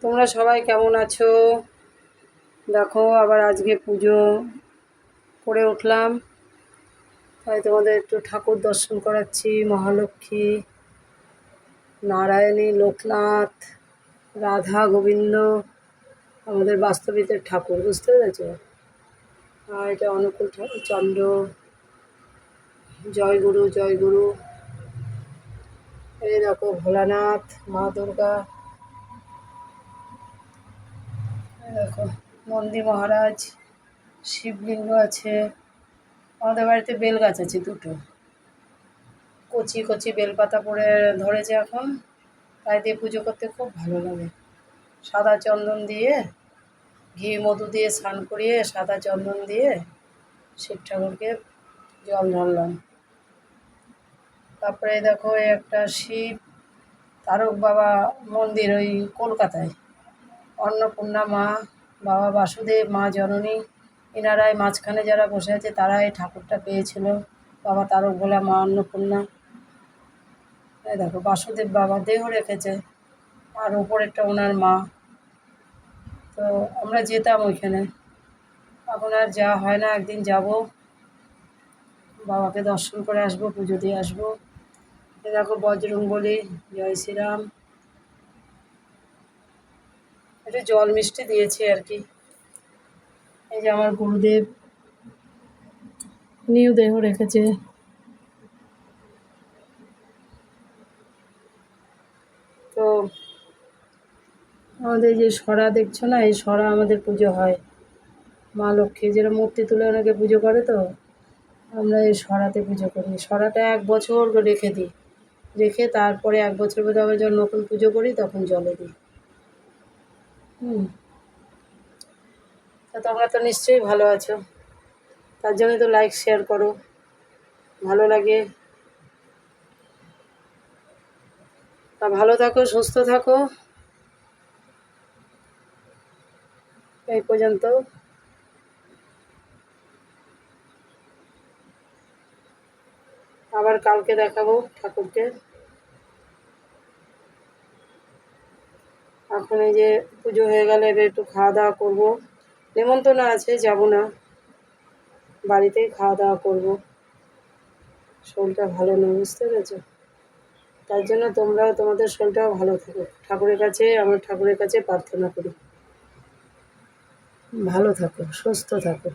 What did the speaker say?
তোমরা সবাই কেমন আছো? দেখো আবার আজকে পুজো করে উঠলাম, তাই তোমাদের একটু ঠাকুর দর্শন করাচ্ছি। মহালক্ষ্মী, নারায়ণী, লোকনাথ, রাধা গোবিন্দ আমাদের বাস্তবিকের ঠাকুর, বুঝতে পেরেছ? আর এটা অনুকূল চন্দ্র, জয় গুরু জয় গুরু। এই দেখো ভোলানাথ, মা দুর্গা, এই দেখো নন্দী মহারাজ, শিবলিঙ্গ আছে। আমাদের বাড়িতে বেল গাছ আছে দুটো, কচি কচি বেলপাতা পড়ে ধরেছে এখন, তাই দিয়ে পুজো করতে খুব ভালো লাগে। সাদা চন্দন দিয়ে, ঘি মধু দিয়ে স্নান করিয়ে সাদা চন্দন দিয়ে শিব ঠাকুরকে জল ঢাললাম। তারপরে দেখো একটা শিব তারক বাবা মন্দির ওই কলকাতায়, অন্নপূর্ণা মা, বাবা বাসুদেব, মা জননী, এনারাই মাঝখানে যারা বসে আছে তারা এই ঠাকুরটা পেয়েছিল। বাবা তারক ভোলা, মা অন্নপূর্ণা। এই দেখো বাসুদেব বাবা দেহ রেখেছে, আর ওপরেরটা ওনার মা। তো আমরা যেতাম ওইখানে, এখন আর যাওয়া হয় না। একদিন যাব, বাবাকে দর্শন করে আসবো, পুজো দিয়ে আসবো। এই দেখো বজরংবলী, জয় শ্রীরাম। একটু জল মিষ্টি দিয়েছি আর কি। এই যে আমার গুরুদেব, নিউ দেহ রেখেছে। তো আমাদের যে সরা দেখছো না, এই সরা আমাদের পুজো হয়। মা লক্ষ্মী যেটা মূর্তি তুলে অনেকে পুজো করে, তো আমরা এই সরাতে পুজো করি। সরাটা 1 বছর রেখে দিই, রেখে তারপরে 1 বছর বাদে আবার যখন নতুন পুজো করি তখন জলে দিই। তা তোমরা তো নিশ্চয়ই ভালো আছো, তার জন্যই তো লাইক শেয়ার করো, ভালো লাগে। তা ভালো থাকো, সুস্থ থাকো। এই পর্যন্ত। আবার কালকে দেখাবো ঠাকুরকে। এখন এই যে পুজো হয়ে গেলে এবার একটু খাওয়া দাওয়া করবো। নেমন্তন্ন আছে, যাব না, বাড়িতেই খাওয়া দাওয়া করবো। শরীরটা ভালো নেই, বুঝতে পেরেছো? তার জন্য তোমরাও তোমাদের শরীরটাও ভালো থাকো, ঠাকুরের কাছে, আমার ঠাকুরের কাছে প্রার্থনা করি। ভালো থাকো, সুস্থ থাকো।